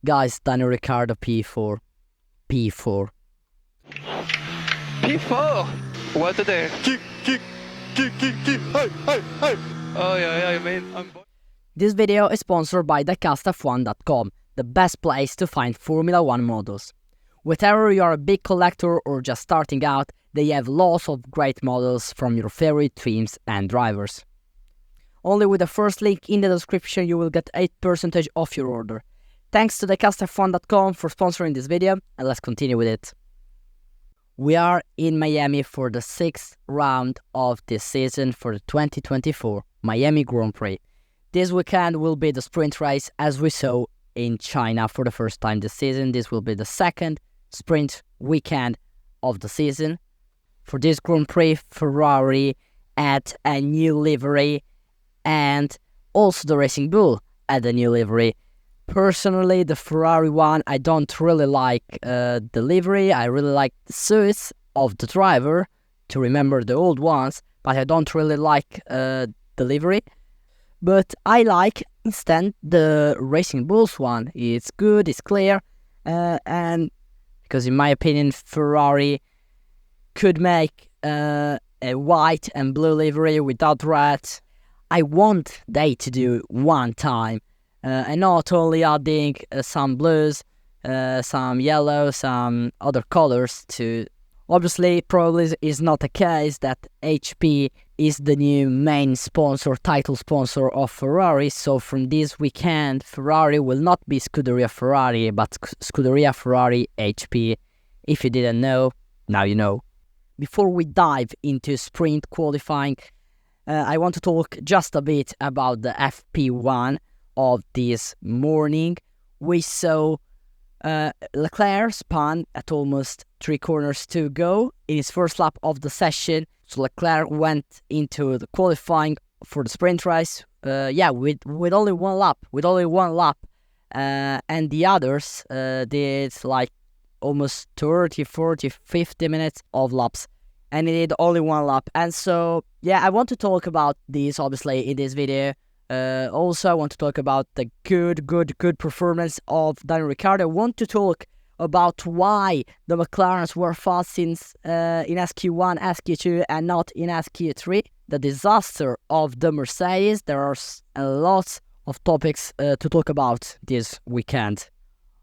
Guys, Daniel Ricciardo P4. P4. P4! What today? Kick, hey, hey, hey! Oh yeah, I mean, This video is sponsored by thecastf1.com, the best place to find Formula 1 models. Whether you are a big collector or just starting out, they have lots of great models from your favorite teams and drivers. Only with the first link in the description you will get 8% off your order. Thanks to thecastf1.com for sponsoring this video, and let's continue with it. We are in Miami for the 6th round of this season for the 2024 Miami Grand Prix. This weekend will be the sprint race, as we saw in China for the first time this season. This will be the second sprint weekend of the season. For this Grand Prix, Ferrari had a new livery, and also the Racing Bull had a new livery. Personally, the Ferrari one, I don't really like the livery. I really like the suits of the driver, to remember the old ones, but I don't really like the livery. But I like instead the Racing Bulls one. It's good, it's clear, and because in my opinion, Ferrari could make a white and blue livery without red. I want they to do one time. And not only adding some blues, some yellow, some other colors to... Obviously, probably is not the case that HP is the new main sponsor, title sponsor of Ferrari, so from this weekend, Ferrari will not be Scuderia Ferrari, but Scuderia Ferrari HP. If you didn't know, now you know. Before we dive into sprint qualifying, I want to talk just a bit about the FP1 of this morning. We saw Leclerc spun at almost 3 corners to go in his first lap of the session. So Leclerc went into the qualifying for the sprint race, with only one lap, and the others did like almost 30, 40, 50 minutes of laps, and he did only one lap. And so, yeah, I want to talk about this obviously in this video. Also, I want to talk about the good performance of Daniel Ricciardo. I want to talk about why the McLarens were fast since in SQ1, SQ2 and not in SQ3. The disaster of the Mercedes. There are a lot of topics to talk about this weekend.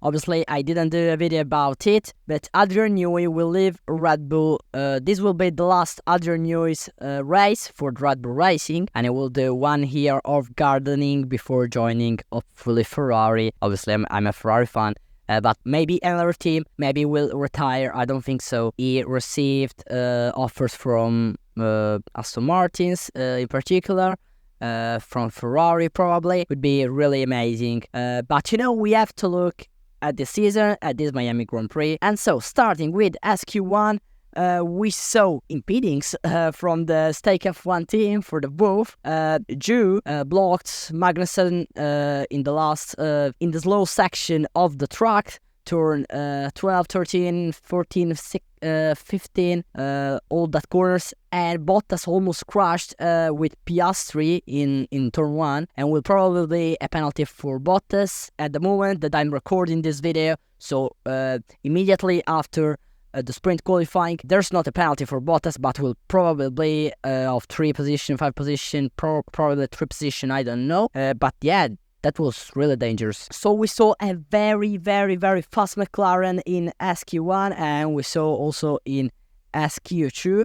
Obviously, I didn't do a video about it, but Adrian Newey will leave Red Bull. This will be the last Adrian Newey's race for Red Bull Racing, and he will do 1 year of gardening before joining hopefully Ferrari. Obviously, I'm a Ferrari fan, but maybe another team, maybe will retire. I don't think so. He received offers from Aston Martins in particular. From Ferrari probably. Would be really amazing. But you know, we have to look at this season, at this Miami Grand Prix. And so, starting with SQ1, we saw impedings from the Stake F1 team for the both. Zhou blocked Magnussen in the slow section of the track, turn 12, 13, 14, 15, all that corners, and Bottas almost crashed with Piastri in turn 1, and will probably be a penalty for Bottas at the moment that I'm recording this video. So immediately after the sprint qualifying, there's not a penalty for Bottas, but will probably be of 3 position, 5 position, probably 3 position, I don't know. But yeah, that was really dangerous. So we saw a very fast McLaren in SQ1, and we saw also in SQ2.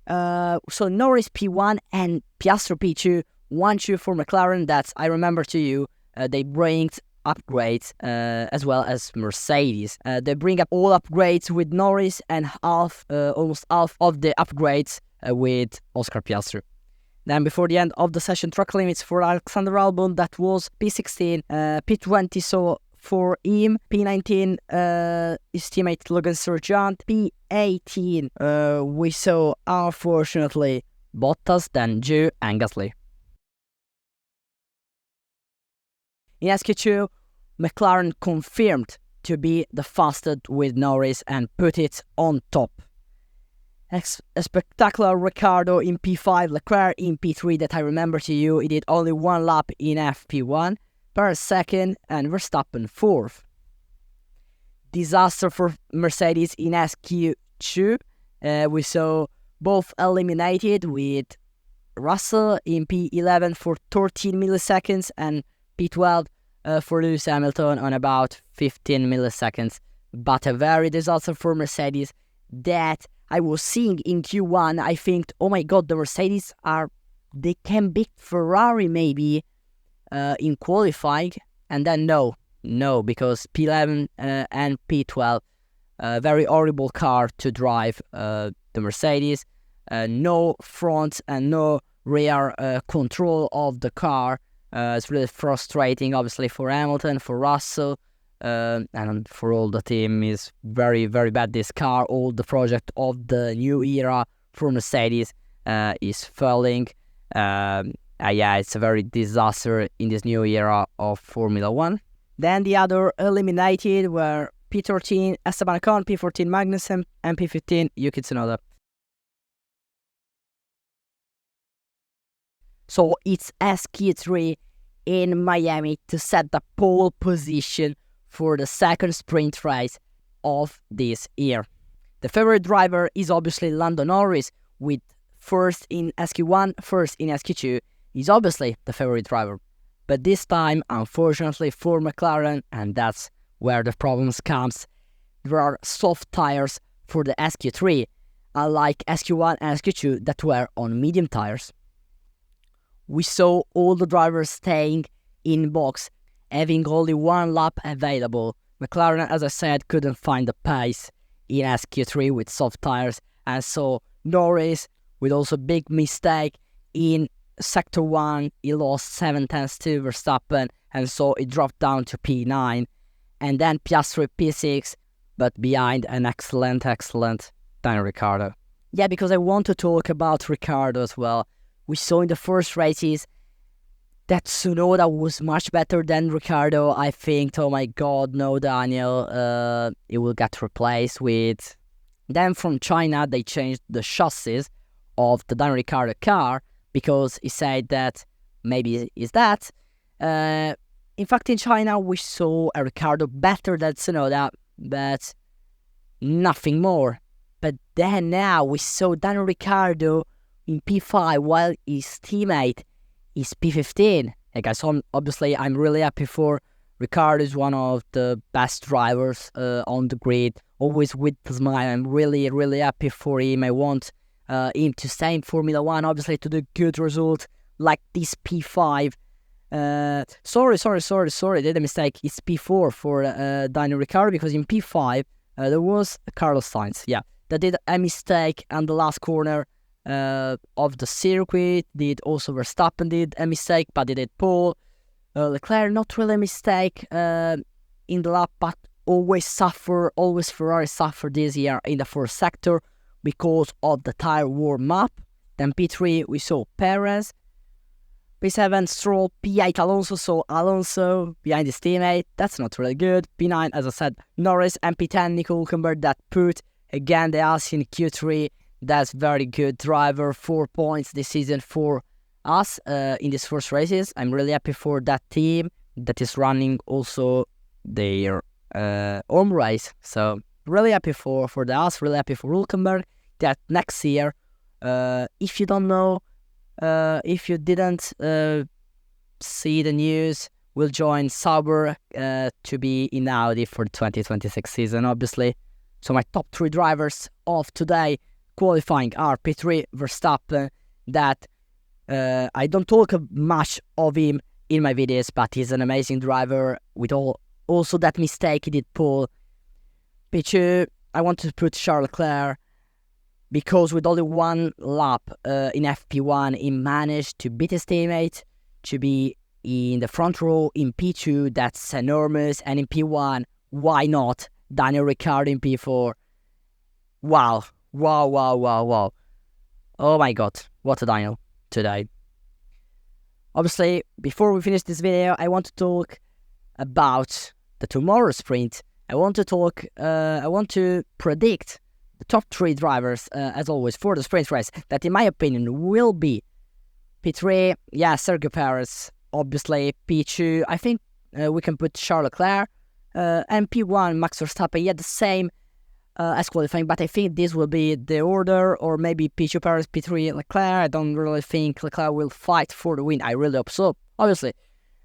So Norris P1 and Piastri P2, 1-2 for McLaren. That's, I remember to you, they bring upgrades as well as Mercedes. They bring up all upgrades with Norris and almost half of the upgrades with Oscar Piastri. Then before the end of the session, track limits for Alexander Albon, that was P16, P20 so for him, P19 his teammate Logan Sargent, P18 we saw unfortunately Bottas, then Zhou and Gasly. In SQ2, McLaren confirmed to be the fastest with Norris and put it on top. A spectacular Ricciardo in P5, Leclerc in P3 that I remember to you. He did only 1 lap in FP1, Perez second and Verstappen fourth. disaster for Mercedes in SQ2. We saw both eliminated, with Russell in P11 for 13 milliseconds and P12 for Lewis Hamilton on about 15 milliseconds. But a very disaster for Mercedes that I was seeing in Q1. I think, oh my god, the Mercedes they can beat Ferrari maybe in qualifying, and then no, because P11 and P12, very horrible car to drive, the Mercedes. No front and no rear control of the car. It's really frustrating, obviously, for Hamilton, for Russell, and for all the team. Is very, very bad, this car. All the project of the new era for Mercedes is failing. Yeah, it's a very disaster in this new era of Formula 1. Then the other eliminated were P13 Esteban Ocon, P14 Magnussen, and P15 Yuki Tsunoda. So it's SQ3 in Miami to set the pole position for the second sprint race of this year. The favorite driver is obviously Lando Norris, with first in SQ1, first in SQ2. He's obviously the favorite driver. But this time, unfortunately for McLaren, and that's where the problems comes, there are soft tires for the SQ3, unlike SQ1 and SQ2 that were on medium tires. We saw all the drivers staying in box, having only one lap available. McLaren, as I said, couldn't find the pace in SQ3 with soft tires, and so Norris, with also big mistake in Sector 1, he lost 7 tenths to Verstappen, and so it dropped down to P9, and then Piastri P6, but behind an excellent Daniel Ricciardo. Yeah, because I want to talk about Ricciardo as well. We saw in the first races that Tsunoda was much better than Ricciardo. I think, oh my god, no, Daniel, he will get replaced with... Then from China, they changed the chassis of the Daniel Ricciardo car, because he said that maybe is that. In fact, in China, we saw a Ricciardo better than Tsunoda, but nothing more. But then now we saw Daniel Ricciardo in P5 while his teammate is P15. Hey guys, so obviously I'm really happy for Ricciardo. Is one of the best drivers on the grid, always with a smile. I'm really, really happy for him. I want him to stay in Formula 1, obviously, to do good result like this P5. Sorry, did a mistake. It's P4 for Daniel Ricciardo, because in P5 there was Carlos Sainz, that did a mistake on the last corner of the circuit. Did also Verstappen did a mistake, but they did pole. Leclerc, not really a mistake in the lap, but always Ferrari suffer this year in the first sector because of the tire warm-up. Then P3 we saw Perez, P7 Stroll, P8 Alonso, so Alonso behind his teammate, that's not really good. P9, as I said, Norris, and P10 Nico Hülkenberg that put again the ass in Q3. That's very good driver, 4 points this season for us in these first races. I'm really happy for that team that is running also their home race. So really happy for the us, really happy for Hülkenberg that next year, if you don't know, if you didn't see the news, will join Sauber to be in Audi for the 2026 season, obviously. So my top 3 drivers of today qualifying are P3 Verstappen, that I don't talk much of him in my videos, but he's an amazing driver with also that mistake he did pole. P2, I want to put Charles Leclerc, because with only one lap in FP1, he managed to beat his teammate, to be in the front row in P2, that's enormous, and in P1, why not Daniel Ricciardo in P4? Wow. Oh my god, what a Daniel today. Obviously, before we finish this video, I want to talk about the tomorrow sprint. I want to predict the top 3 drivers, as always, for the sprint race, that in my opinion will be P3, Sergio Perez, obviously. P2, I think we can put Charles Leclerc, and P1 Max Verstappen, he had the same as qualifying, but I think this will be the order, or maybe P2 Perez, P3 Leclerc. I don't really think Leclerc will fight for the win. I really hope so, obviously,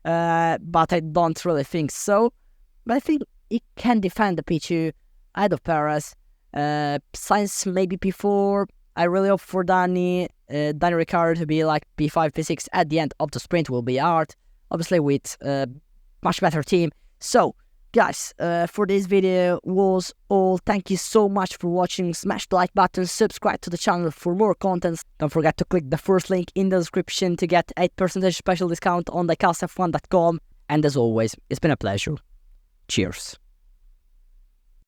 but I don't really think so. But I think he can defend the P2 ahead of Perez. Sainz maybe P4. I really hope for Danny Ricciardo to be like P5, P6 at the end of the sprint. Will be hard, obviously, with a much better team. So, guys, for this video was all. Thank you so much for watching. Smash the like button, subscribe to the channel for more content. Don't forget to click the first link in the description to get 8% special discount on diecastf1.com. And as always, it's been a pleasure. Cheers.